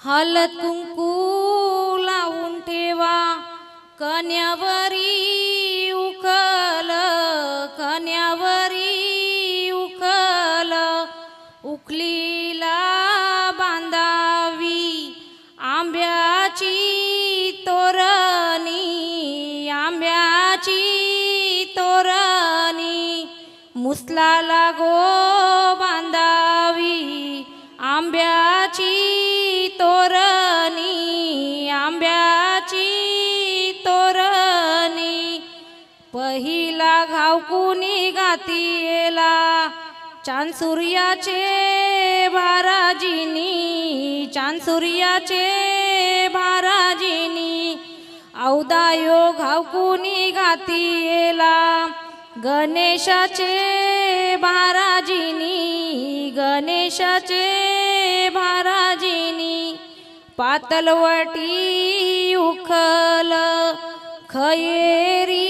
हळद कुंकू लावून ठेवा कन्यावरी उखल, कन्यावरी उखल, उखलीला बांधावी आंब्याची तोरणी, आंब्याची तोरणी, मुसलाला गो बांधावी आंब्याची तोरणी, आंब्याची तोरणी, पहिला घाव कुणी घातिला चांद सूर्याचे भाराजिनी, चांद सूर्याचे भाराजिनी, औदायो घाव कुणी घातिला गणेशाचे भाराजिनी, गणेशाचे भाराजिनी, पातलवटी उखल खयेरी